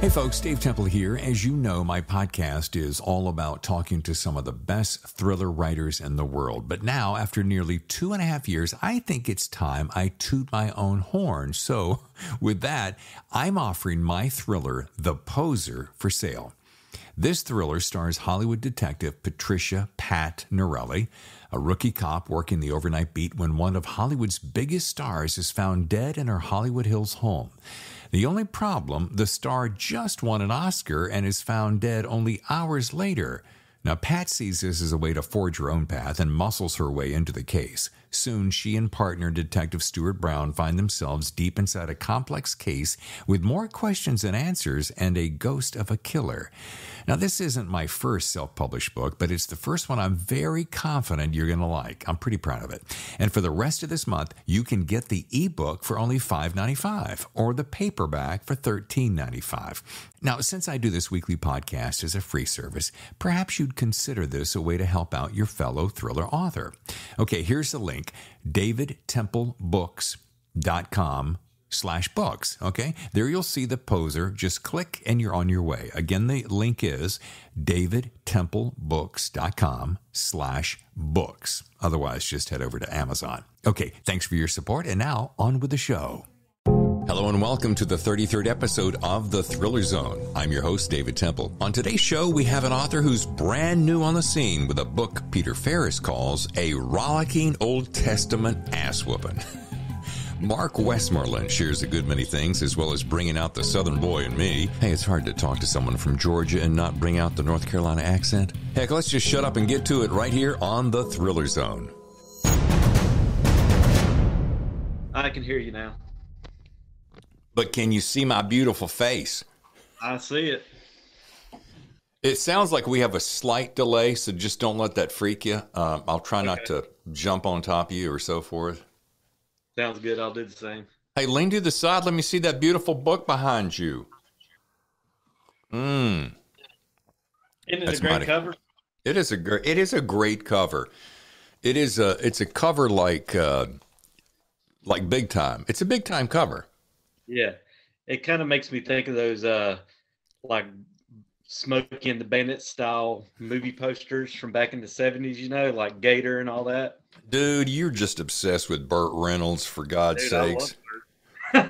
Hey folks, Dave Temple here. As you know, my podcast is all about talking to some of the best thriller writers in the world. But now, after nearly 2.5 years, I think it's time I toot my own horn. So with that, I'm offering my thriller, The Poser, for sale. This thriller stars Hollywood detective Patricia Pat Norelli, a rookie cop working the overnight beat when one of Hollywood's biggest stars is found dead in her Hollywood Hills home. The only problem, the star just won an Oscar and is found dead only hours later. Now, Pat sees this as a way to forge her own path and muscles her way into the case. Soon, she and partner Detective Stuart Brown find themselves deep inside a complex case with more questions than answers and a ghost of a killer. Now, this isn't my first self-published book, but it's the first one I'm very confident you're going to like. I'm pretty proud of it. And for the rest of this month, you can get the ebook for only $5.95 or the paperback for $13.95. Now, since I do this weekly podcast as a free service, perhaps you'd consider this a way to help out your fellow thriller author. Okay, here's the link, davidtemplebooks.com/books. Okay, there you'll see The Poser. Just click and you're on your way. Again, the link is davidtemplebooks.com/books. Otherwise, just head over to Amazon. Okay, thanks for your support, and now on with the show. Hello and welcome to the 33rd episode of The Thriller Zone. I'm your host, David Temple. On today's show, we have an author who's brand new on the scene with a book Peter Farris calls a rollicking Old Testament ass whoopin'. Mark Westmoreland shares a good many things, as well as bringing out the Southern boy in me. Hey, it's hard to talk to someone from Georgia and not bring out the North Carolina accent. Heck, let's just shut up and get to it right here on The Thriller Zone. I can hear you now. But can you see my beautiful face? I see it. It sounds like we have a slight delay, so just don't let that freak you. I'll try not to jump on top of you or so forth. Sounds good. I'll do the same. Hey, lean to the side. Let me see that beautiful book behind you. Isn't it a great cover? It is a great cover. It's a cover like Big Time. It's a Big Time cover. Yeah, it kind of makes me think of those like Smokey and the Bandit style movie posters from back in the 70s, you know, like Gator and all that. Dude, you're just obsessed with Burt Reynolds, for God's sakes. We're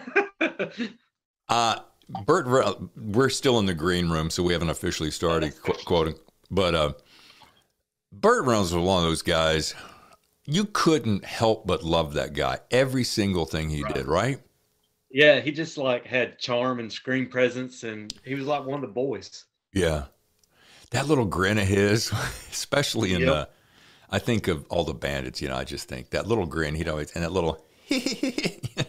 still in the green room, so we haven't officially started quoting. But Burt Reynolds was one of those guys, you couldn't help but love that guy. Every single thing he did, right? Yeah, he just like had charm and screen presence, and he was like one of the boys. Yeah. That little grin of his, especially in I think of all the bandits, you know, I just think that little grin, he'd always, and that little, you know?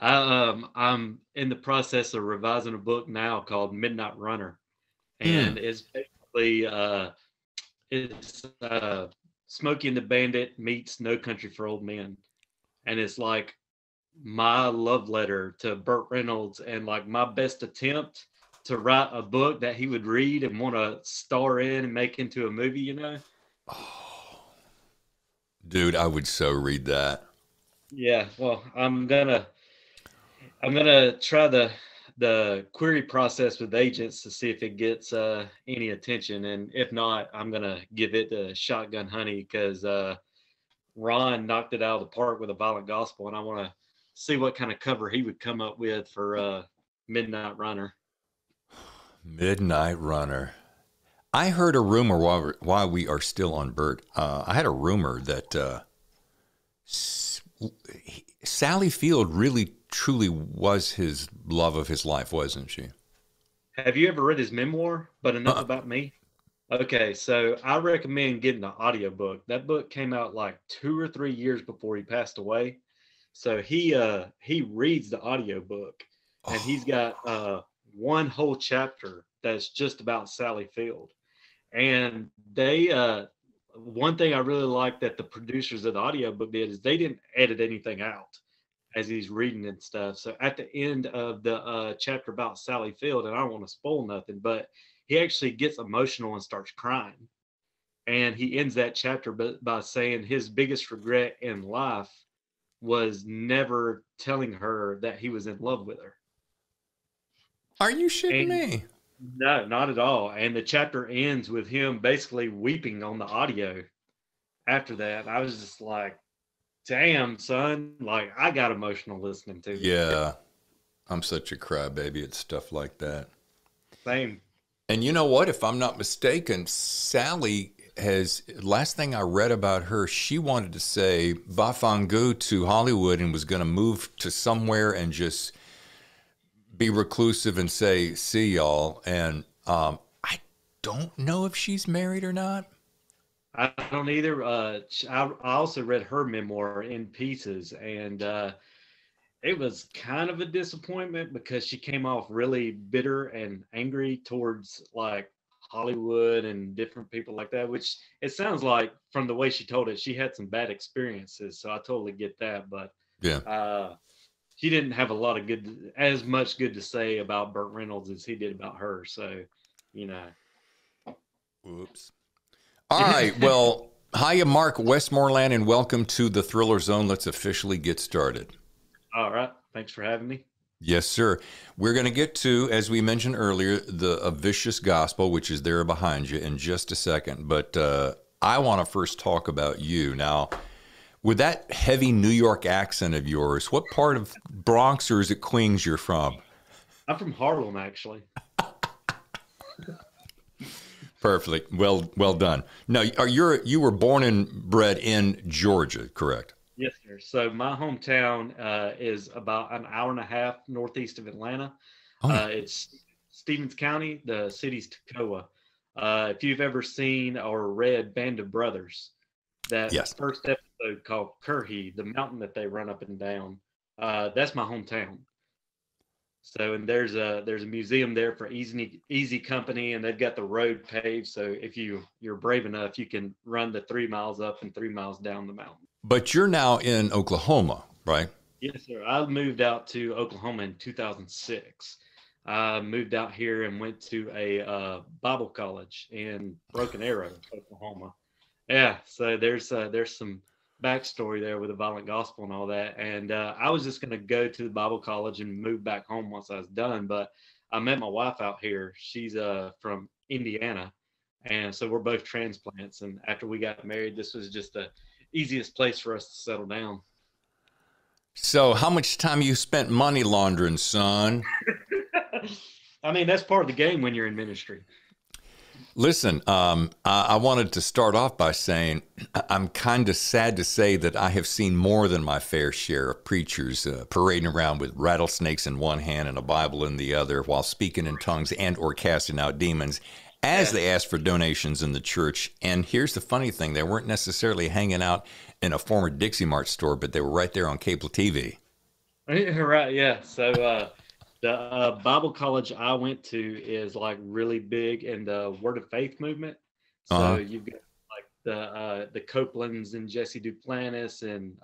I'm in the process of revising a book now called Midnight Runner. And it's basically, it's Smokey and the Bandit meets No Country for Old Men. And it's like my love letter to Burt Reynolds and like my best attempt to write a book that he would read and want to star in and make into a movie, you know? Oh, dude, I would so read that. Yeah, well, I'm gonna try the query process with agents to see if it gets any attention, and if not, I'm gonna give it a shotgun honey because Ron knocked it out of the park with A Violent Gospel, and I want to see what kind of cover he would come up with for Midnight Runner. Midnight Runner. I heard a rumor while we are still on Burt. I had a rumor that Sally Field really, truly was his love of his life, wasn't she? Have you ever read his memoir, But Enough About Me? Okay, so I recommend getting the audiobook. That book came out like 2 or 3 years before he passed away. So he reads the audiobook, and he's got one whole chapter that's just about Sally Field. And they one thing I really like that the producers of the audiobook did is they didn't edit anything out as he's reading and stuff. So at the end of the chapter about Sally Field, and I don't want to spoil nothing, but he actually gets emotional and starts crying. And he ends that chapter by saying his biggest regret in life was never telling her that he was in love with her. Are you shitting And me? no, not at all. And the chapter ends with him basically weeping on the audio after that. I was just like, damn, son. Like, I got emotional listening to it. Yeah, I'm such a crybaby at stuff like that. Same. And you know what? If I'm not mistaken, Sally has, last thing I read about her, she wanted to say Vafangu to Hollywood and was going to move to somewhere and just be reclusive and say, see y'all. And I don't know if she's married or not. I don't either. I also read her memoir in pieces, and it was kind of a disappointment because she came off really bitter and angry towards like Hollywood and different people like that, which it sounds like from the way she told it, she had some bad experiences. So I totally get that. But Yeah. she didn't have a lot of as much good to say about Burt Reynolds as he did about her. So, you know. Oops. All right. Well, hiya, Mark Westmoreland, and welcome to the Thriller Zone. Let's officially get started. All right. Thanks for having me. Yes, sir. We're going to get to, as we mentioned earlier, a vicious gospel, which is there behind you in just a second. But I want to first talk about you. Now, with that heavy New York accent of yours, what part of Bronx or is it Queens you're from? I'm from Harlem, actually. Perfect. Well done. Now, you were born and bred in Georgia, correct? Yes, sir. So my hometown is about an hour and a half northeast of Atlanta. Oh, It's Stevens County. The city's Toccoa. If you've ever seen or read Band of Brothers, that yes. first episode called Currey, the mountain that they run up and down, that's my hometown. So, and there's a museum there for easy company, and they've got the road paved. So if you're brave enough, you can run the 3 miles up and 3 miles down the mountain. But you're now in Oklahoma, right? Yes, sir. I moved out to Oklahoma in 2006. I moved out here and went to a Bible college in Broken Arrow, Oklahoma. Yeah, so there's some backstory there with the violent gospel and all that. And I was just going to go to the Bible college and move back home once I was done. But I met my wife out here. She's from Indiana. And so we're both transplants. And after we got married, this was just the easiest place for us to settle down. So how much time you spent money laundering, son? I mean, that's part of the game when you're in ministry. Listen, I wanted to start off by saying I'm kind of sad to say that I have seen more than my fair share of preachers parading around with rattlesnakes in one hand and a Bible in the other while speaking in tongues and or casting out demons as they asked for donations in the church. And here's the funny thing. They weren't necessarily hanging out in a former Dixie Mart store, but they were right there on cable TV. Right, yeah. So the Bible college I went to is like really big in the Word of Faith movement. So you've got like the Copelands and Jesse Duplantis and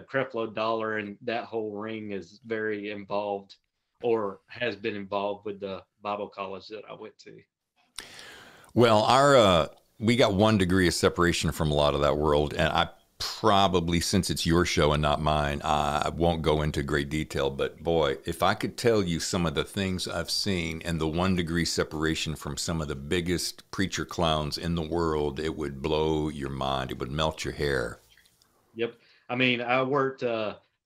Creflo Dollar, and that whole ring is very involved or has been involved with the Bible college that I went to. Well, we got 1 degree of separation from a lot of that world, and I probably, since it's your show and not mine, I won't go into great detail, but boy, if I could tell you some of the things I've seen and the 1 degree separation from some of the biggest preacher clowns in the world, it would blow your mind. It would melt your hair. Yep. I mean, I worked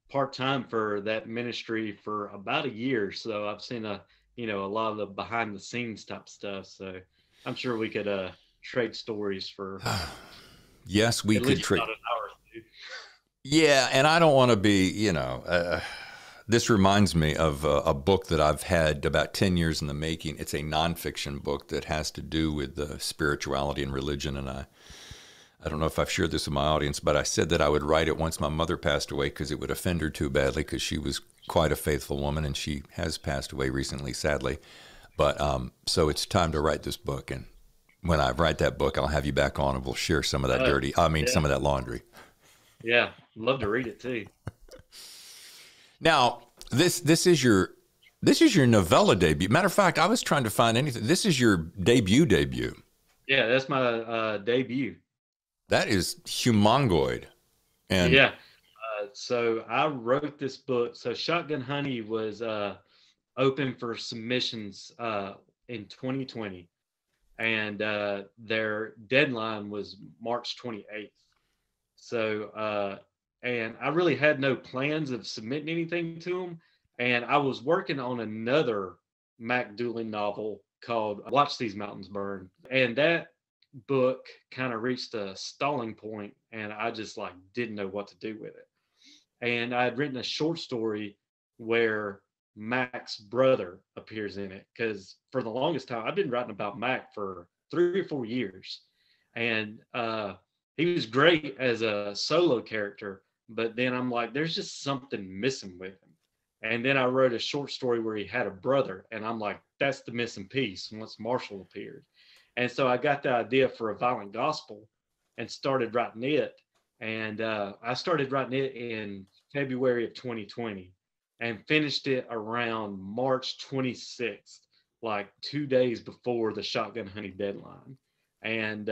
part-time for that ministry for about a year. So I've seen a lot of the behind the scenes type stuff. So I'm sure we could trade stories for yes, we could trade. About an hour or two. Yeah, and I don't want to be, this reminds me of a book that I've had about 10 years in the making. It's a nonfiction book that has to do with spirituality and religion. And I don't know if I've shared this with my audience, but I said that I would write it once my mother passed away because it would offend her too badly, because she was quite a faithful woman and she has passed away recently, sadly. But so it's time to write this book. And when I write that book, I'll have you back on and we'll share some of that some of that laundry. Yeah, love to read it too. Now, this is your novella debut. Matter of fact, I was trying to find anything. This is your debut. Yeah, that's my debut. That is humongoid. And yeah, so I wrote this book. So Shotgun Honey was open for submissions in 2020, and their deadline was March 28th. So, and I really had no plans of submitting anything to them. And I was working on another Mac Dooling novel called Watch These Mountains Burn. And that book kind of reached a stalling point, and I just like didn't know what to do with it. And I had written a short story where Mac's brother appears in it, because for the longest time I've been writing about Mac for 3 or 4 years. And he was great as a solo character, but then I'm like, there's just something missing with him. And then I wrote a short story where he had a brother, and I'm like, that's the missing piece once Marshall appeared. And so I got the idea for a violent gospel and started writing it. And I started writing it in February of 2020 and finished it around March 26th, like 2 days before the Shotgun Honey deadline. And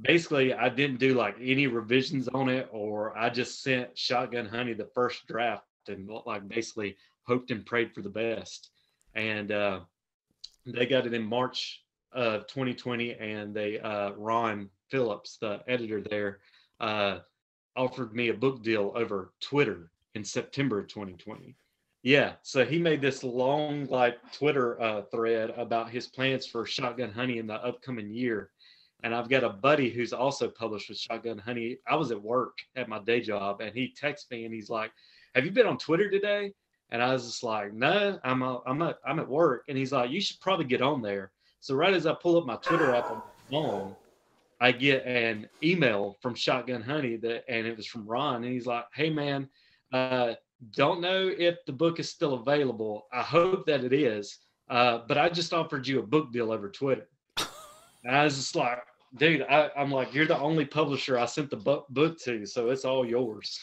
basically, I didn't do like any revisions on it, or I just sent Shotgun Honey the first draft and like basically hoped and prayed for the best. And they got it in March of 2020, and they Ron Phillips, the editor there, offered me a book deal over Twitter in September of 2020. Yeah, so he made this long like Twitter thread about his plans for Shotgun Honey in the upcoming year. And I've got a buddy who's also published with Shotgun Honey. I was at work at my day job, and he texted me and he's like, have you been on Twitter today? And I was just like, no, I'm at work. And he's like, you should probably get on there. So right as I pull up my Twitter app on my phone, I get an email from Shotgun Honey and it was from Ron. And he's like, hey man, don't know if the book is still available. I hope that it is. But I just offered you a book deal over Twitter. And I was just like, dude, I'm like, you're the only publisher I sent the book to, so it's all yours.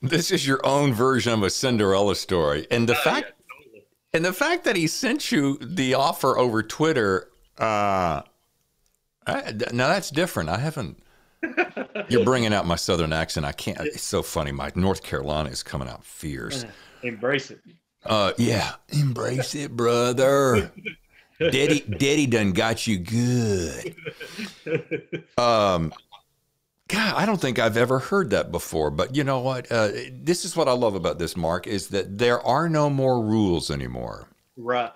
This is your own version of a Cinderella story. And the fact that he sent you the offer over Twitter, now that's different. I haven't. You're bringing out my Southern accent. I can't. It's so funny. My North Carolina is coming out fierce. Embrace it. Yeah, embrace it, brother. Daddy done got you good. God, I don't think I've ever heard that before. But you know what? This is what I love about this, Mark, is that there are no more rules anymore. Right.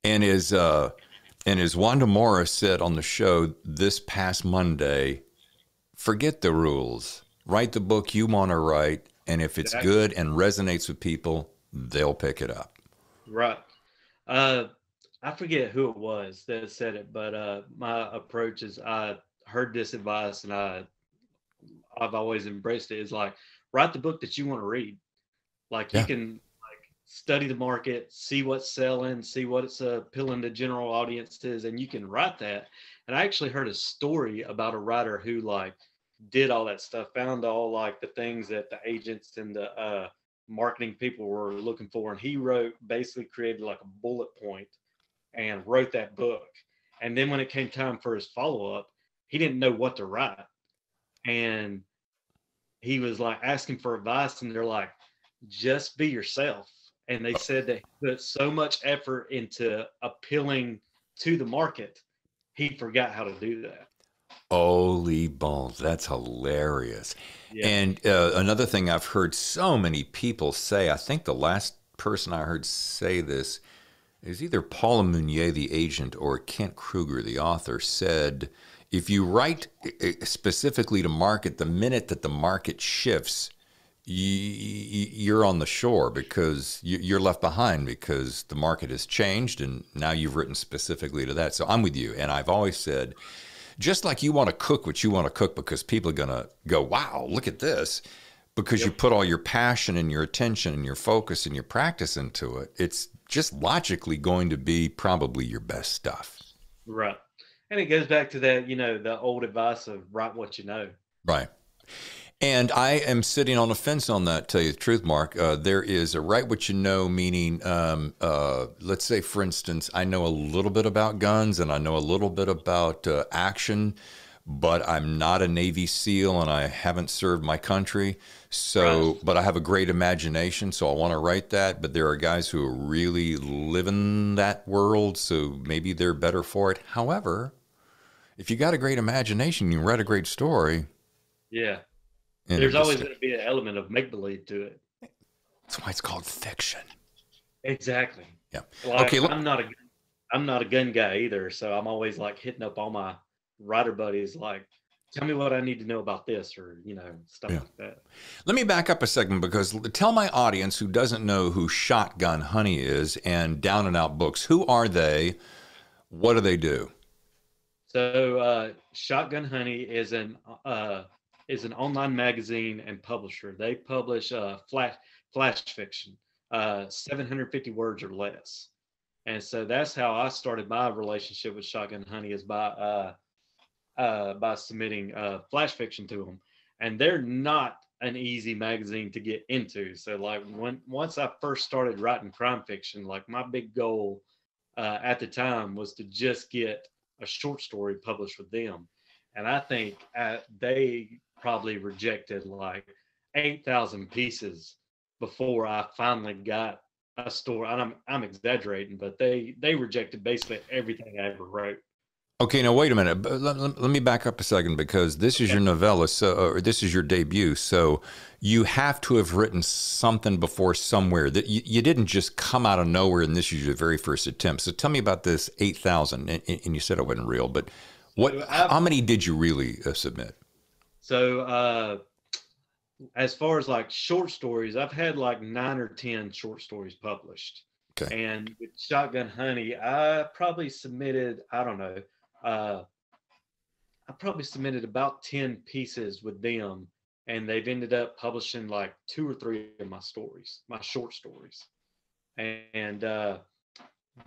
And as Wanda Morris said on the show this past Monday, forget the rules. Write the book you want to write, and if it's good and resonates with people, they'll pick it up. Right. I forget who it was that said it, but my approach is, I heard this advice and I've always embraced it, is like, write the book that you want to read. Like you can like study the market, see what's selling, see what's appealing to general audiences, and you can write that. And I actually heard a story about a writer who like did all that stuff, found all like the things that the agents and the marketing people were looking for. And he basically created like a bullet point and wrote that book. And then when it came time for his follow-up, he didn't know what to write. And he was like asking for advice, and they're like, just be yourself. And they said that he put so much effort into appealing to the market, he forgot how to do that. Holy bones, that's hilarious. Yeah. And another thing I've heard so many people say, I think the last person I heard say this is either Paula Meunier, the agent, or Kent Kruger, the author, said, if you write specifically to market, the minute that the market shifts, you're on the shore, because you're left behind because the market has changed and now you've written specifically to that. So I'm with you. And I've always said, just like you want to cook what you want to cook because people are going to go, wow, look at this, because you put all your passion and your attention and your focus and your practice into it, it's just logically going to be probably your best stuff. Right. And it goes back to that, the old advice of write what you know. Right. And I am sitting on a fence on that, tell you the truth, Mark. There is a write what you know, meaning, let's say, for instance, I know a little bit about guns and I know a little bit about action, but I'm not a Navy SEAL and I haven't served my country. So, Right. but I have a great imagination, so I want to write that. But there are guys who really live in that world, so maybe they're better for it. However, if you got a great imagination, you write a great story, Yeah. and it There's always just, going to be an element of make believe to it. that's why it's called fiction. Exactly. Yeah. Like Okay. Look. I'm not a gun guy either, so I'm always like hitting up all my writer buddies, like, tell me what I need to know about this, or stuff Yeah. like that. Let me back up a second because tell my audience who doesn't know who Shotgun Honey is and Down and Out Books. Who are they? What do they do? So Shotgun Honey is an online magazine and publisher. They publish flash fiction, 750 words or less. And so that's how I started my relationship with Shotgun Honey, is by submitting flash fiction to them. And they're not an easy magazine to get into. So like once I first started writing crime fiction, like my big goal at the time was to just get a short story published with them. And I think they probably rejected like 8,000 pieces before I finally got a story. And I'm exaggerating, but they rejected basically everything I ever wrote. Okay, now wait a minute. Let me back up a second because this is your novella, or this is your debut. So you have to have written something before somewhere that you didn't just come out of nowhere, and this is your very first attempt. So tell me about this 8,000, and you said it wasn't real, but how many did you really submit? So as far as like short stories, I've had like 9 or 10 short stories published. Okay. And with Shotgun Honey, I probably submitted, I don't know, uh, I probably submitted about 10 pieces with them, and they've ended up publishing like 2 or 3 of my stories, my short stories. And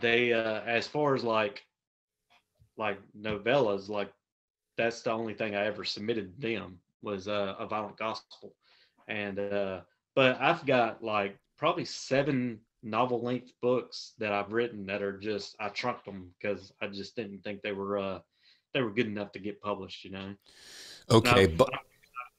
they, as far as like novellas, like that's the only thing I ever submitted to them was a violent gospel. And but I've got like probably 7 novel length books that I've written that are just, I trunked them because I just didn't think they were good enough to get published, And Okay, I've but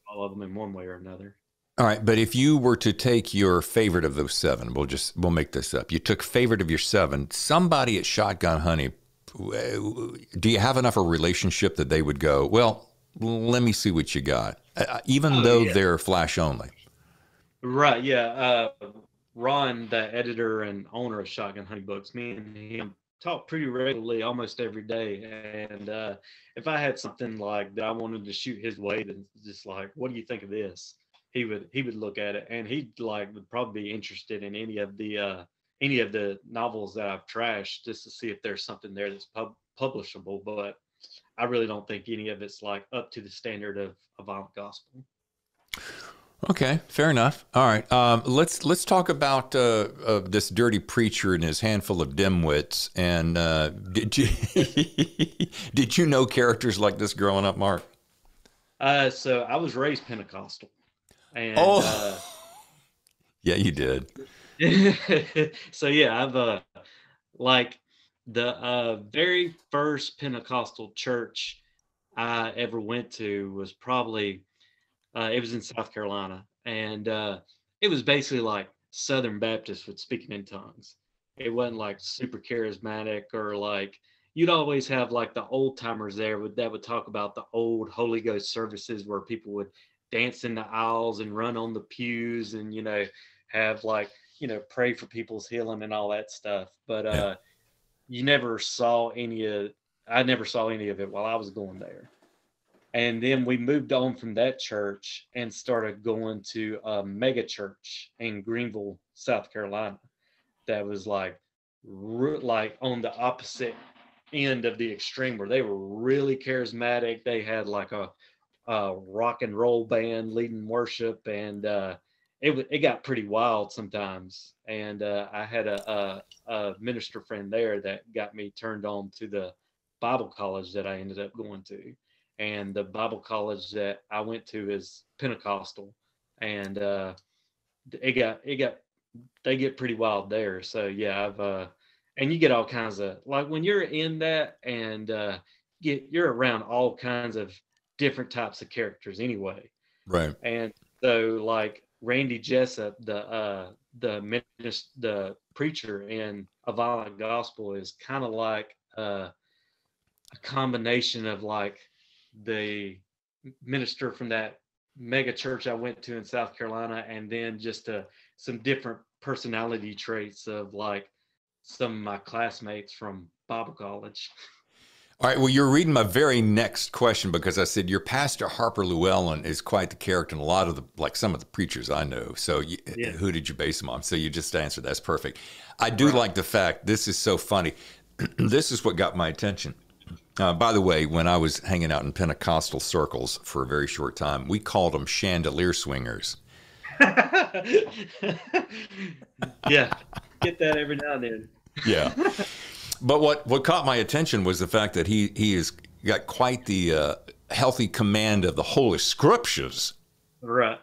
all of them in one way or another. all right, but if you were to take your favorite of those 7, we'll make this up. You took favorite of your 7. Somebody at Shotgun Honey, do you have enough of a relationship that they would go, well, let me see what you got, even though Yeah. they're flash only? Right. Yeah. Ron, the editor and owner of Shotgun Honey Books, me and him talk pretty regularly, almost every day. And if I had something like that I wanted to shoot his way, then just like, what do you think of this? He would look at it, and he like would probably be interested in any of the novels that I've trashed, just to see if there's something there that's publishable. But I really don't think any of it's like up to the standard of a violent gospel. Okay, fair enough. All right, let's talk about this dirty preacher and his handful of dimwits. And did you did you know characters like this growing up, Mark? So I was raised Pentecostal, and Oh, yeah, you did. so yeah, I've like the very first Pentecostal church I ever went to was probably it was in South Carolina, and it was basically like Southern Baptists with speaking in tongues. It wasn't like super charismatic, or like you'd always have like the old timers there that would talk about the old Holy Ghost services where people would dance in the aisles and run on the pews, and have like pray for people's healing and all that stuff. But Yeah. you never saw any of I never saw any of it while I was going there. And then we moved on from that church and started going to a mega church in Greenville, South Carolina, that was like on the opposite end of the extreme, where they were really charismatic. They had like a rock and roll band leading worship, and it got pretty wild sometimes. And I had a minister friend there that got me turned on to the Bible college that I ended up going to. And the Bible college that I went to is Pentecostal, and it got they get pretty wild there. So yeah, I've and you get all kinds of, like when you're in that, and you're around all kinds of different types of characters anyway. Right. And so like Randy Jessup, the preacher in A Violent Gospel, is kind of like a combination of like the minister from that mega church I went to in South Carolina, and then just some different personality traits of like some of my classmates from Bible college. All right. Well, you're reading my very next question, because I said your pastor Harper Llewellyn is quite the character in a lot of the, like some of the preachers I know. So who did you base him on? So you just answered. That's perfect. I do like the fact, this is so funny. This is what got my attention. By the way, when I was hanging out in Pentecostal circles for a very short time, we called them chandelier swingers. Yeah, get that every now and then. Yeah. But what caught my attention was the fact that he has got quite the healthy command of the Holy Scriptures. Right.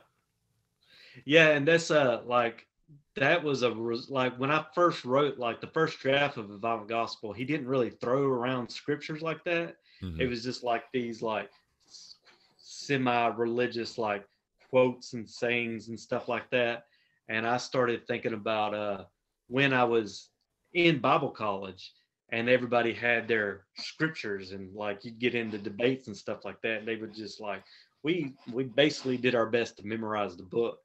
Yeah, and that's like that was like when I first wrote like the first draft of the Violent Gospel, he didn't really throw around scriptures like that. Mm-hmm. It was just like these like semi-religious like quotes and sayings and stuff like that. And I started thinking about when I was in Bible college and everybody had their scriptures, and like you'd get into debates and stuff like that, and they would just like we basically did our best to memorize the book.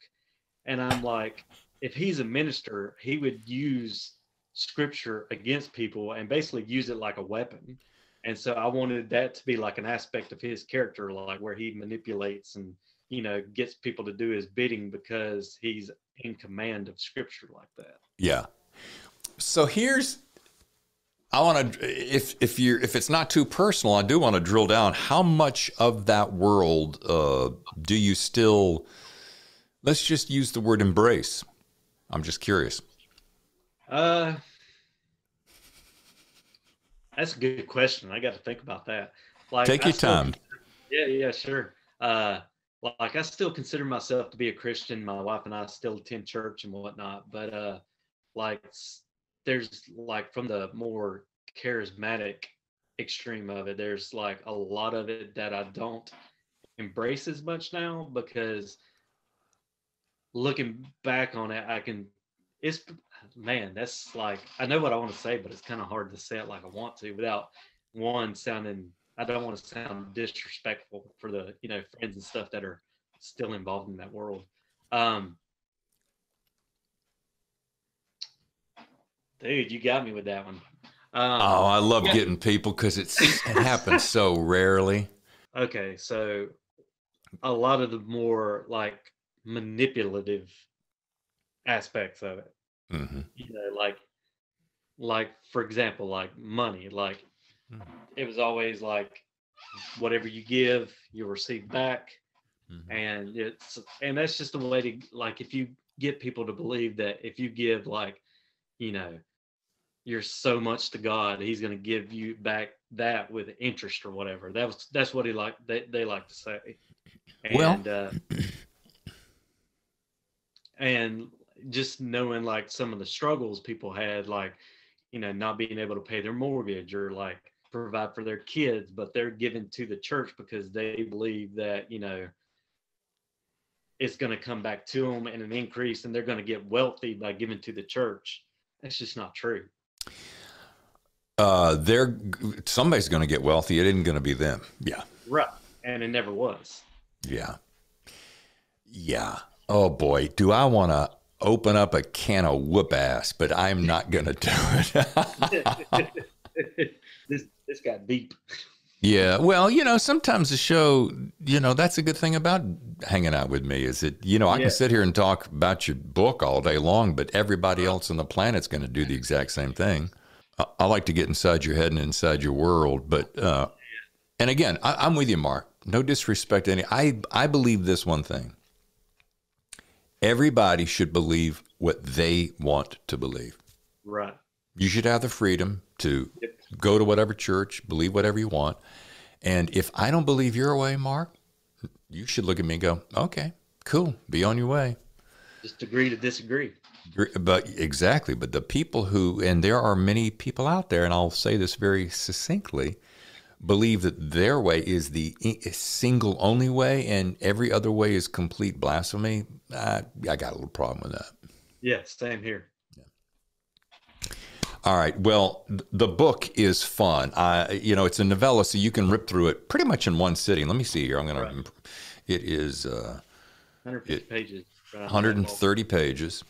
And I'm like, if he's a minister, he would use scripture against people and basically use it like a weapon. And so I wanted that to be like an aspect of his character, like where he manipulates and, you know, gets people to do his bidding because he's in command of scripture like that. Yeah. So I want to, if it's not too personal, I do want to drill down. How much of that world do you still, let's just use the word embrace? I'm just curious. That's a good question. I got to think about that. Like, take your time. Yeah, sure. Like I still consider myself to be a Christian. My wife and I still attend church and whatnot, but like there's like from the more charismatic extreme of it, there's like a lot of it that I don't embrace as much now, because looking back on it, that's like, I know what I want to say, but it's kind of hard to say it like I want to without I don't want to sound disrespectful for the, you know, friends and stuff that are still involved in that world. Dude, you got me with that one. I love getting people because it happens so rarely. Okay, so a lot of the more like manipulative aspects of it, mm-hmm. You know, like for example, like money, like it was always like whatever you give, you'll receive back. Mm-hmm. And that's just a way to, like, if you get people to believe that if you give, like, you know, you're so much to God, he's going to give you back that with interest or whatever. That's what they like to say. And and just knowing like some of the struggles people had, like, you know, not being able to pay their mortgage or like provide for their kids, but they're giving to the church because they believe that, you know, it's going to come back to them in an increase and they're going to get wealthy by giving to the church. That's just not true. Somebody's going to get wealthy. It isn't going to be them. Yeah. Right. And it never was. Yeah. Yeah. Oh boy. Do I want to open up a can of whoop ass, but I'm not going to do it. This got deep. Yeah. Well, you know, sometimes the show, you know, that's a good thing about hanging out with me is that, you know, I can sit here and talk about your book all day long, but everybody else on the planet's going to do the exact same thing. I like to get inside your head and inside your world. But, and again, I'm with you, Mark. No disrespect to any. I believe this one thing. Everybody should believe what they want to believe. Right. You should have the freedom to go to whatever church, believe whatever you want. And if I don't believe your way, Mark, you should look at me and go, okay, cool, be on your way. Just agree to disagree. But exactly. But the people who, and there are many people out there, and I'll say this very succinctly, believe that their way is the single only way and every other way is complete blasphemy, I got a little problem with that. Yeah, same here. All right. Well, the book is fun. It's a novella, so you can rip through it pretty much in one sitting. Let me see here. It is 150 pages. 130 pages.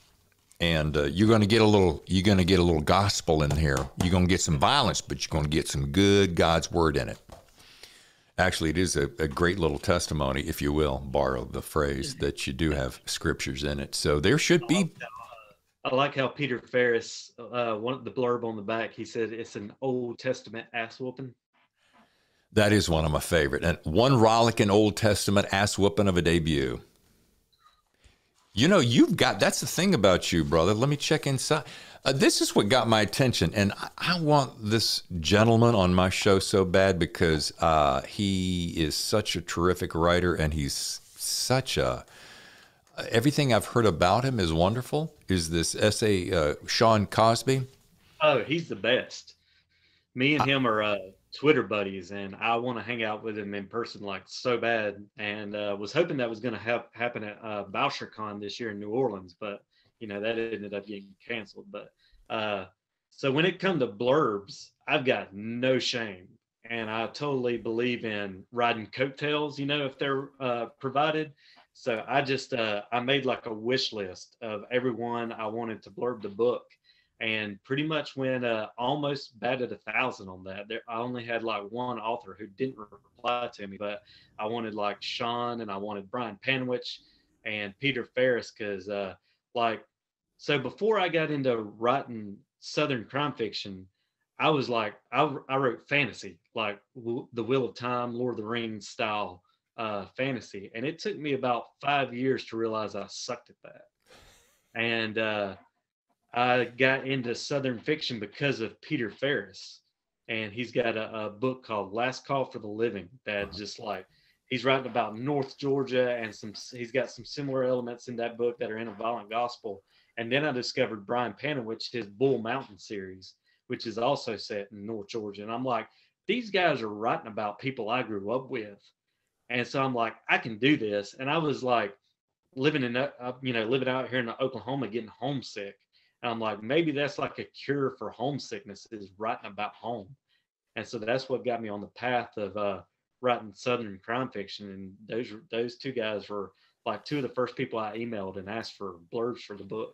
And you're going to get a little gospel in here. You're going to get some violence, but you're going to get some good God's word in it. Actually, it is a great little testimony, if you will, borrow the phrase, that you do have scriptures in it. So there should be. I like how Peter Farris, the blurb on the back, he said it's an Old Testament ass whooping. That is one of my favorite. And one rollicking Old Testament ass whooping of a debut. That's the thing about you, brother. Let me check inside. This is what got my attention. And I want this gentleman on my show so bad because he is such a terrific writer and he's such a... Everything I've heard about him is wonderful. Is this essay Sean Cosby? Oh, he's the best. Me and him are Twitter buddies, and I want to hang out with him in person like so bad. And was hoping that was going to happen at BoucherCon this year in New Orleans, but that ended up getting canceled. But so when it comes to blurbs, I've got no shame, and I totally believe in riding coattails. If they're provided. So I just, I made like a wish list of everyone I wanted to blurb the book, and pretty much went almost batted 1,000 on that. I only had like one author who didn't reply to me, but I wanted like Sean, and I wanted Brian Panwich and Peter Farris, because so before I got into writing Southern crime fiction, I was like, I wrote fantasy, like the Wheel of Time, Lord of the Rings style fantasy, and it took me about 5 years to realize I sucked at that. And I got into Southern fiction because of Peter Farris, and he's got a book called Last Call for the Living that just like, he's writing about North Georgia, and he's got some similar elements in that book that are in a violent gospel. And then I discovered Brian Panowich, his Bull Mountain series, which is also set in North Georgia, and I'm like, these guys are writing about people I grew up with. And so I'm like, I can do this. And I was like living out here in Oklahoma, getting homesick. And I'm like, maybe that's like a cure for homesickness, is writing about home. And so that's what got me on the path of writing Southern crime fiction. And those two guys were like two of the first people I emailed and asked for blurbs for the book.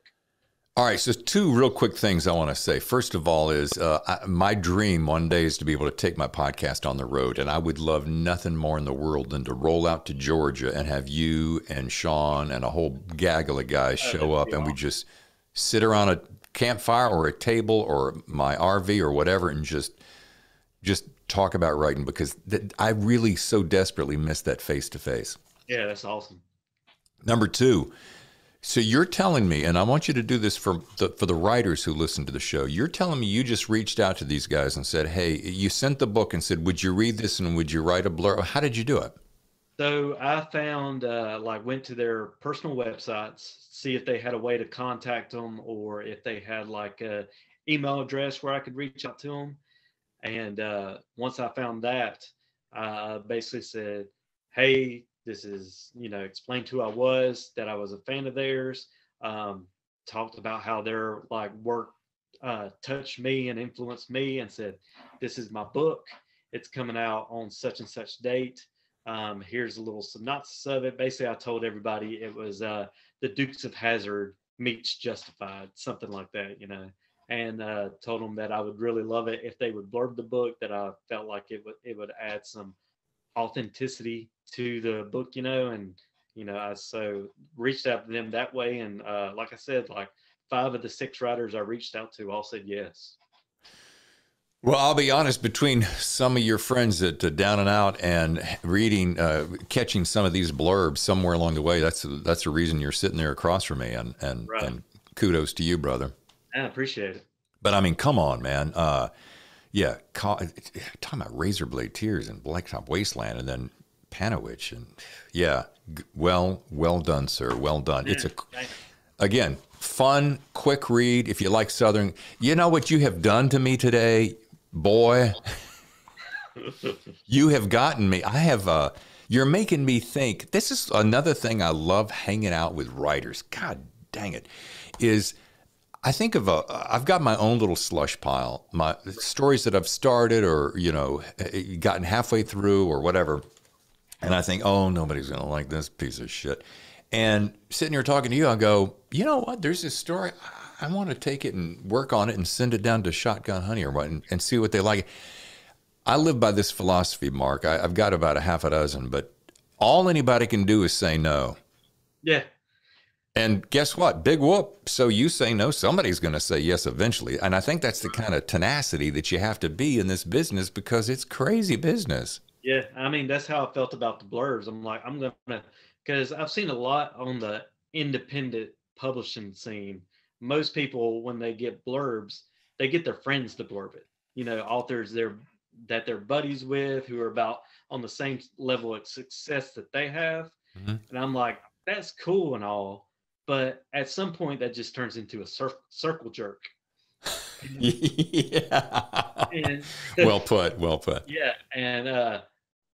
All right, so two real quick things I want to say. First of all is my dream one day is to be able to take my podcast on the road, and I would love nothing more in the world than to roll out to Georgia and have you and Sean and a whole gaggle of guys show up, and we just sit around a campfire or a table or my RV or whatever and just talk about writing, because I really so desperately miss that face-to-face. Yeah, that's awesome. Number two, so you're telling me, and I want you to do this for the writers who listen to the show, you're telling me you just reached out to these guys and said, hey, you sent the book and said, would you read this and would you write a blurb? How did you do it? So I found, went to their personal websites, see if they had a way to contact them, or if they had like a email address where I could reach out to them. And once I found that, I basically said, hey, this is, explained who I was, that I was a fan of theirs, talked about how their like work touched me and influenced me, and said, this is my book. It's coming out on such and such date. Here's a little synopsis of it. Basically, I told everybody it was the Dukes of Hazzard meets Justified, something like that, and told them that I would really love it if they would blurb the book, that I felt like it would add some authenticity to the book, and I so reached out to them that way, and like I said, like 5 of the 6 writers I reached out to all said yes. Well, I'll be honest, between some of your friends at Down and Out and reading, catching some of these blurbs somewhere along the way, that's the reason you're sitting there across from me, and right. And kudos to you, brother. I appreciate it. But I mean, come on, man. Yeah, talking about razor blade tears and Blacktop Wasteland, and then Panowich, and yeah, well done, sir. Well done. Yeah, it's again, fun, quick read. If you like Southern, you know what you have done to me today, boy. You have gotten me. I have, you're making me think. This is another thing I love hanging out with writers. God dang it. Is I think of I've got my own little slush pile, my stories that I've started or, gotten halfway through or whatever. And I think, oh, nobody's going to like this piece of shit. And sitting here talking to you, I go, you know what? There's this story. I want to take it and work on it and send it down to Shotgun Honey or what and see what they like. I live by this philosophy, Mark. I've got about a half a dozen, but all anybody can do is say no. Yeah. And guess what? Big whoop. So you say no, somebody's going to say yes eventually. And I think that's the kind of tenacity that you have to be in this business because it's crazy business. Yeah. I mean, that's how I felt about the blurbs. I'm like, I'm going to, because I've seen a lot on the independent publishing scene. Most people, when they get blurbs, they get their friends to blurb it. Authors that they're buddies with who are about on the same level of success that they have. Mm-hmm. And I'm like, that's cool and all. But at some point, that just turns into a circle jerk. Yeah. Well put. Yeah. And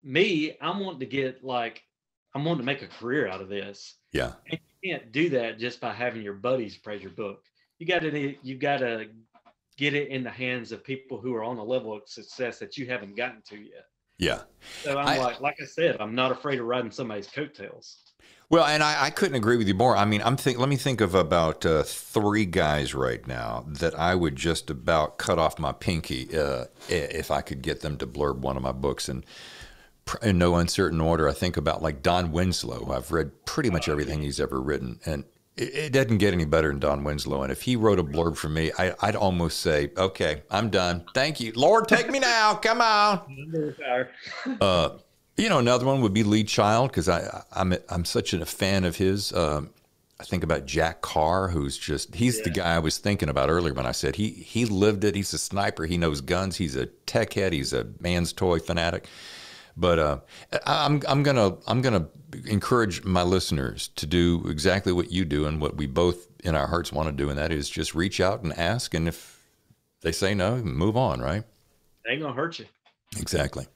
me, I'm wanting to make a career out of this. Yeah. And you can't do that just by having your buddies praise your book. You got to get it in the hands of people who are on a level of success that you haven't gotten to yet. Yeah. So I'm like I said, I'm not afraid of riding somebody's coattails. Well, and I couldn't agree with you more. I mean, let me think of about 3 guys right now that I would just about cut off my pinky if I could get them to blurb one of my books. And in no uncertain order, I think about like Don Winslow. I've read pretty much everything he's ever written, and it doesn't get any better than Don Winslow. And if he wrote a blurb for me, I'd almost say, okay, I'm done. Thank you. Lord, take me now. Come on. Another one would be Lee Child, because I'm such a fan of his. I think about Jack Carr, he's the guy I was thinking about earlier when I said he lived it. He's a sniper. He knows guns. He's a tech head. He's a man's toy fanatic. But I'm gonna encourage my listeners to do exactly what you do and what we both in our hearts want to do, and that is just reach out and ask. And if they say no, move on. Right? Ain't gonna hurt you. Exactly.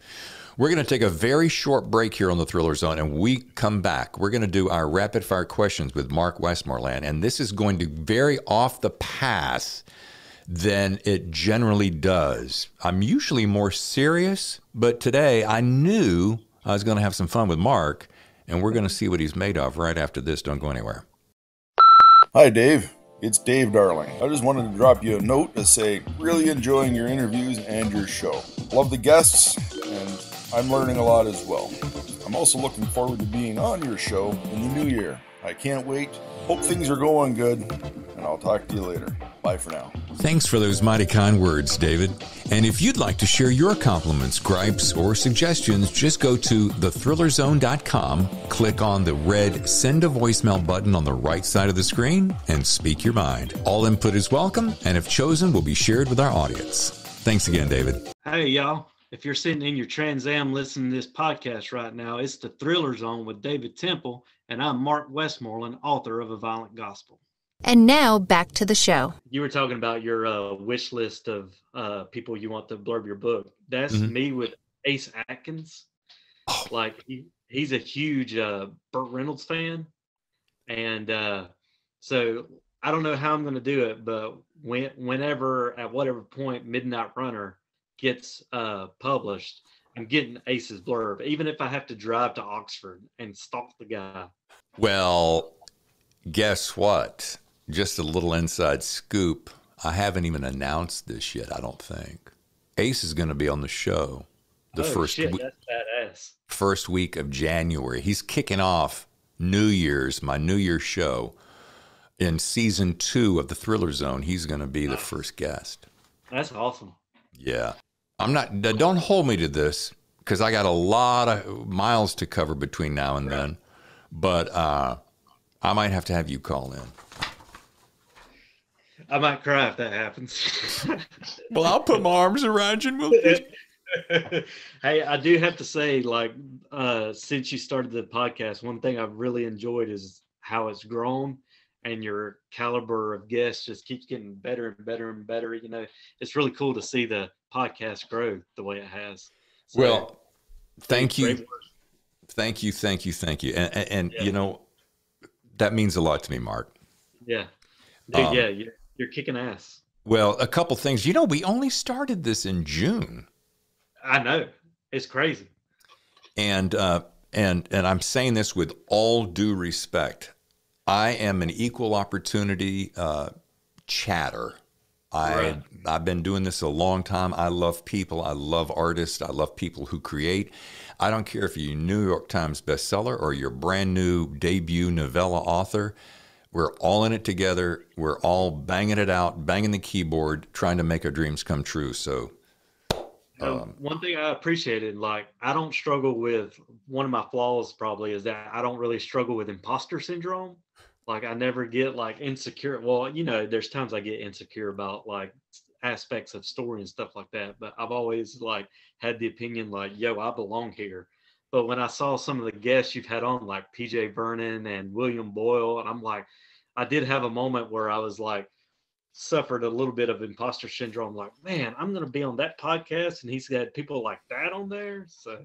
We're going to take a very short break here on the Thriller Zone, and we come back. We're going to do our rapid fire questions with Mark Westmoreland, and this is going to vary off the path than it generally does. I'm usually more serious, but today I knew I was going to have some fun with Mark, and we're going to see what he's made of right after this. Don't go anywhere. Hi, Dave. It's Dave Darling. I just wanted to drop you a note to say, really enjoying your interviews and your show. Love the guests, and I'm learning a lot as well. I'm also looking forward to being on your show in the new year. I can't wait. Hope things are going good, and I'll talk to you later. Bye for now. Thanks for those mighty kind words, David. And if you'd like to share your compliments, gripes, or suggestions, just go to thethrillerzone.com, click on the red Send a Voicemail button on the right side of the screen, and speak your mind. All input is welcome, and if chosen, will be shared with our audience. Thanks again, David. Hey, y'all. If you're sitting in your Trans Am listening to this podcast right now, it's the Thriller Zone with David Temple, and I'm Mark Westmoreland, author of A Violent Gospel. And now back to the show. You were talking about your wish list of people you want to blurb your book. That's me with Ace Atkins. Oh. Like he's a huge Burt Reynolds fan, and so I don't know how I'm going to do it, but whenever at whatever point Midnight Runner gets published, I'm getting Ace's blurb, even if I have to drive to Oxford and stalk the guy. Well, guess what? Just a little inside scoop. I haven't even announced this yet, I don't think. Ace is going to be on the show That's badass. First week of January. He's kicking off my New Year's show. In season 2 of the Thriller Zone, he's going to be the first guest. That's awesome. Yeah. Don't hold me to this because I got a lot of miles to cover between now and then. But I might have to have you call in. I might cry if that happens. Well, I'll put my arms around you and we'll Hey, I do have to say, since you started the podcast, one thing I've really enjoyed is how it's grown, and your caliber of guests just keeps getting better and better and better. It's really cool to see the podcast grow the way it has. So, well, thank great you. work. Thank you. And Yeah. you know, that means a lot to me, Mark. Yeah. Dude, Um, yeah, you're kicking ass. well, a couple things. You know, we only started this in June. I know. It's crazy. And and I'm saying this with all due respect. I am an equal opportunity chatter. Right. I've been doing this a long time. I love people. I love artists. I love people who create. I don't care if you're a New York Times bestseller or you're a brand new debut novella author. We're all in it together. We're all banging it out, banging the keyboard, trying to make our dreams come true. So, One thing I appreciated, like, I don't struggle with, one of my flaws probably is that I don't really struggle with imposter syndrome. Like, I never get like insecure. Well, there's times I get insecure about like aspects of story and stuff like that, but I've always like had the opinion like, yo, I belong here. But when I saw some of the guests you've had on, like PJ Vernon and William Boyle, and I'm like, I did have a moment where I was like, suffered a little bit of imposter syndrome. Like, man, I'm going to be on that podcast, and he's got people like that on there. So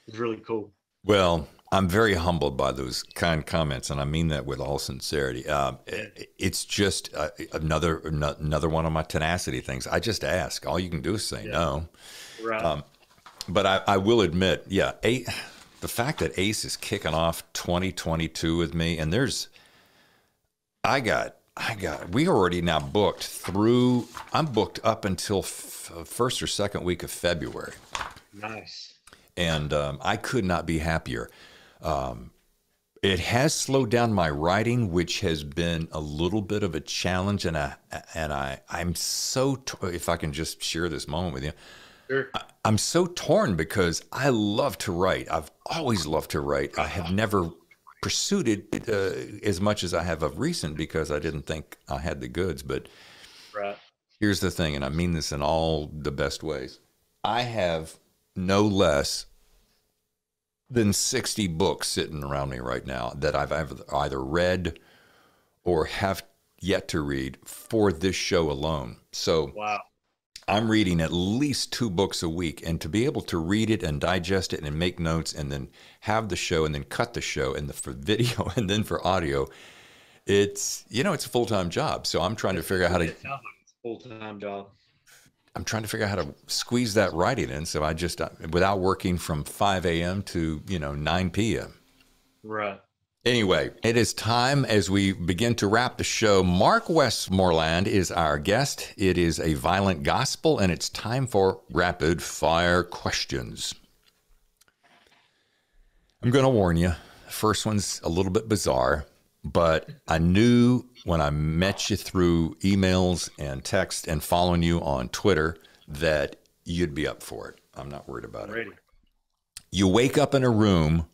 it's really cool. well, I'm very humbled by those kind comments, and I mean that with all sincerity. It's just another one of my tenacity things. I just ask. All you can do is say no. Right. But I will admit, the fact that Ace is kicking off 2022 with me, and we already now booked through. I'm booked up until first or second week of February. Nice. And I could not be happier. It has slowed down my writing, which has been a little bit of a challenge. And I'm so, if I can just share this moment with you, Sure. I'm so torn because I love to write. I've always loved to write. I have never pursued it as much as I have of recent because I didn't think I had the goods. But Right. here's the thing, and I mean this in all the best ways. I have no less than 60 books sitting around me right now that I've either read or have yet to read for this show alone. So Wow. I'm reading at least 2 books a week, and to be able to read it and digest it and make notes and then have the show and then cut the show and for video and then for audio, it's a full-time job. So I'm trying to figure out how to. It sounds like it's a full-time job. I'm trying to figure out how to squeeze that writing in. So I just, without working from 5 a.m. to 9 p.m. Right. Anyway, it is time as we begin to wrap the show. Mark Westmoreland is our guest. It is a violent gospel, and it's time for rapid fire questions. I'm going to warn you. The first one's a little bit bizarre, but I knew when I met you through emails and text and following you on Twitter that you'd be up for it. I'm not worried about it. Ready. You wake up in a room,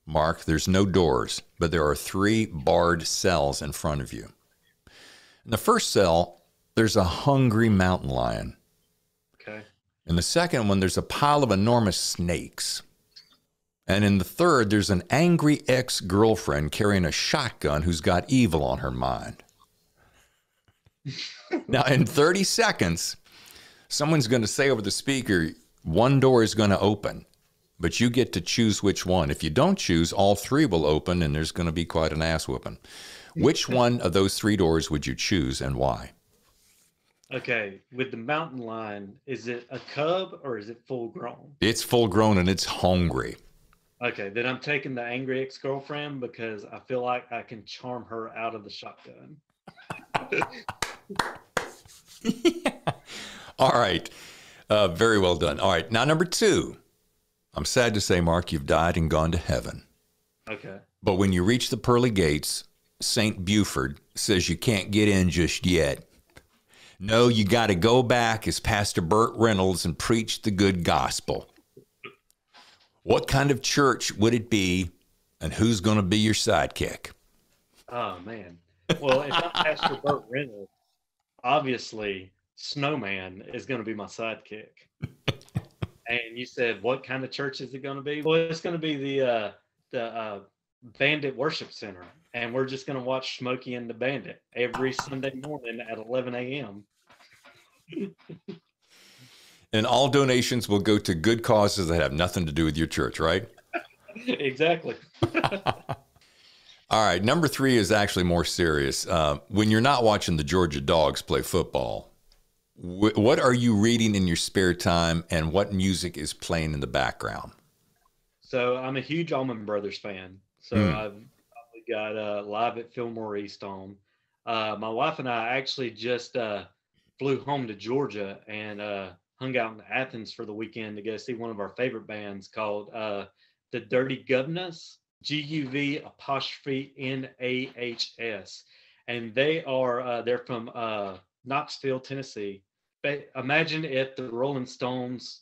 Mark, there's no doors, but there are 3 barred cells in front of you. In the first cell, there's a hungry mountain lion. Okay. In the second one, there's a pile of enormous snakes. And in the third, there's an angry ex-girlfriend carrying a shotgun who's got evil on her mind. Now, in 30 seconds, someone's going to say over the speaker, one door is going to open. But you get to choose which one. If you don't choose, all 3 will open, and there's going to be quite an ass whooping. Which one of those 3 doors would you choose, and why? Okay. With the mountain lion, is it a cub or is it full grown? It's full grown, and it's hungry. Okay. Then I'm taking the angry ex-girlfriend because I feel like I can charm her out of the shotgun. Yeah. All right. Very well done. All right. Now, number 2. I'm sad to say, Mark, you've died and gone to heaven. Okay. But when you reach the Pearly Gates, St. Buford says you can't get in just yet. No, you got to go back as Pastor Burt Reynolds and preach the good gospel. What kind of church would it be, and who's going to be your sidekick? Oh, man. Well, if I'm Pastor Burt Reynolds, obviously Snowman is going to be my sidekick. And you said, what kind of church is it going to be? Well, it's going to be the Bandit Worship Center. And we're just going to watch Smokey and the Bandit every Sunday morning at 11 a.m. And all donations will go to good causes that have nothing to do with your church, right? Exactly. All right, number 3 is actually more serious. When you're not watching the Georgia Dogs play football, what are you reading in your spare time, and what music is playing in the background? So I'm a huge Allman Brothers fan. So I've probably got Live at Fillmore East on. My wife and I actually just flew home to Georgia and hung out in Athens for the weekend to go see one of our favorite bands called the Dirty Guv'nahs, GUV'NAHS. And they're from Knoxville, Tennessee. Imagine if the Rolling Stones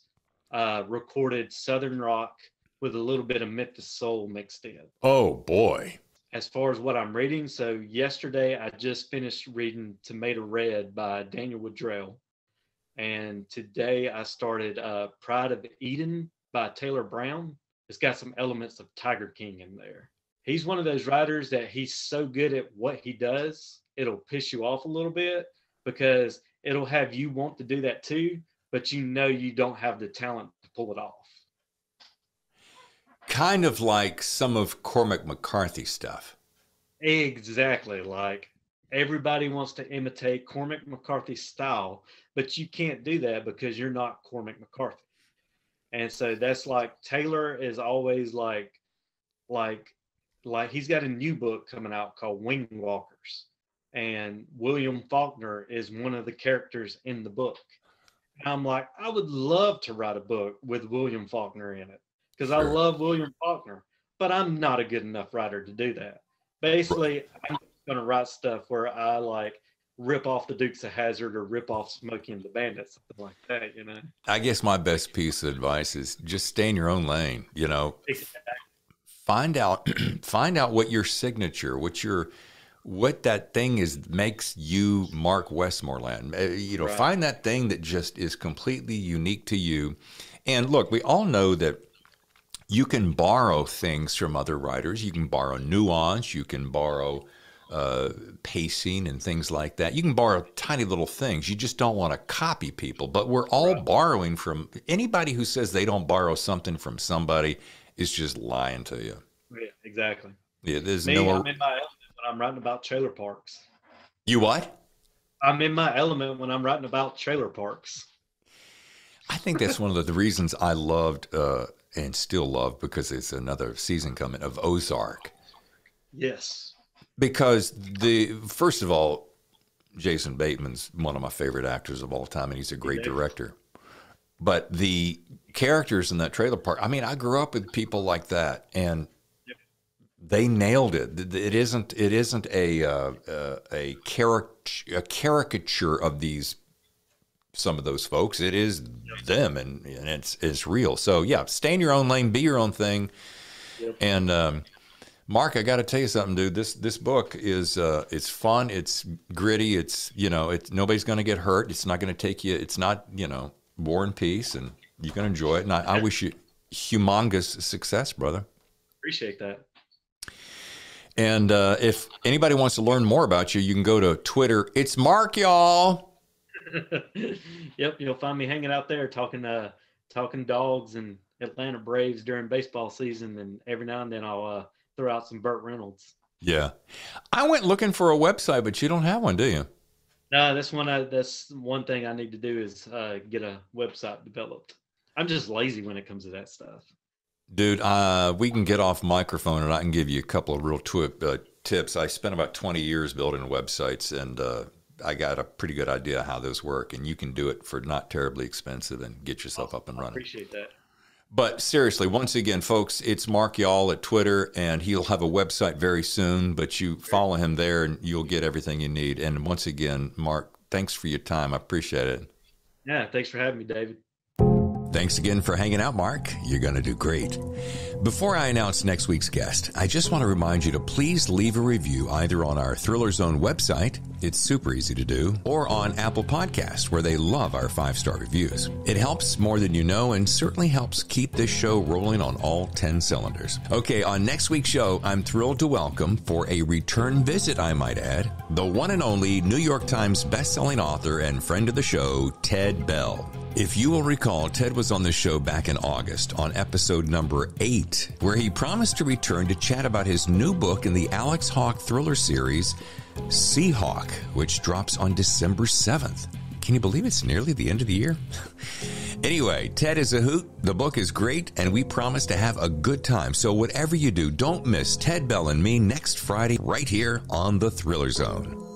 recorded Southern rock with a little bit of Memphis soul mixed in. Oh, boy. As far as what I'm reading, so yesterday I just finished reading Tomato Red by Daniel Woodrell. And today I started Pride of Eden by Taylor Brown. It's got some elements of Tiger King in there. He's one of those writers that he's so good at what he does, it'll piss you off a little bit because it'll have you want to do that too, but you know you don't have the talent to pull it off. Kind of like some of Cormac McCarthy stuff. Exactly. Like everybody wants to imitate Cormac McCarthy's style, but you can't do that because you're not Cormac McCarthy. And so that's like Taylor is always like he's got a new book coming out called Wing Walkers. And William Faulkner is one of the characters in the book. And I'm like, I would love to write a book with William Faulkner in it because I love William Faulkner, but I'm not a good enough writer to do that. Basically, I'm going to write stuff where I like rip off the Dukes of Hazzard or rip off Smokey and the Bandit, something like that, you know? I guess my best piece of advice is just stay in your own lane, you know? Exactly. Find out what your signature, what that thing is makes you Mark Westmoreland. Find that thing that just is completely unique to you. And look, we all know that you can borrow things from other writers. You can borrow nuance. You can borrow pacing and things like that. You can borrow tiny little things. You just don't want to copy people. But we're all borrowing from anybody who says they don't borrow something from somebody is just lying to you. Yeah, exactly. Yeah, there's I'm in my element when I'm writing about trailer parks. You what? I'm in my element when I'm writing about trailer parks. I think that's one of the reasons I loved and still love, because it's another season coming, of Ozark. Yes. Because first of all, Jason Bateman's one of my favorite actors of all time, and he's a great director. But the characters in that trailer park, I mean, I grew up with people like that, and they nailed it. It isn't a caricature of some of those folks. It is them, and it's real. So yeah, stay in your own lane, be your own thing. Yep. And Mark, I got to tell you something, dude. This book is it's fun, it's gritty, it's nobody's going to get hurt. It's not going to take you. It's not War and Peace, and you can enjoy it. And I wish you humongous success, brother. Appreciate that. And if anybody wants to learn more about you, you can go to Twitter. It's Mark, y'all. Yep, you'll find me hanging out there talking Dogs and Atlanta Braves during baseball season, and every now and then I'll throw out some Burt Reynolds. Yeah, I went looking for a website, but you don't have one, do you? No, that's one thing I need to do is get a website developed. I'm just lazy when it comes to that stuff. Dude, we can get off microphone and I can give you a couple of real tips. I spent about 20 years building websites, and I got a pretty good idea how those work, and you can do it for not terribly expensive and get yourself up and running. I appreciate that. But seriously, once again, folks, it's Mark Y'all at Twitter, and he'll have a website very soon, but you follow him there and you'll get everything you need. And once again, Mark, thanks for your time. I appreciate it. Yeah, thanks for having me, David. Thanks again for hanging out, Mark. You're going to do great. Before I announce next week's guest, I just want to remind you to please leave a review either on our Thriller Zone website, it's super easy to do, or on Apple Podcasts, where they love our 5-star reviews. It helps more than you know, and certainly helps keep this show rolling on all 10 cylinders. Okay, on next week's show, I'm thrilled to welcome, for a return visit I might add, the one and only New York Times bestselling author and friend of the show, Ted Bell. If you will recall, Ted was on the show back in August on episode number 8, where he promised to return to chat about his new book in the Alex Hawke thriller series, Seahawk, which drops on December 7th. Can you believe it's nearly the end of the year? Anyway, Ted is a hoot, the book is great, and we promise to have a good time. So whatever you do, don't miss Ted Bell and me next Friday right here on The Thriller Zone.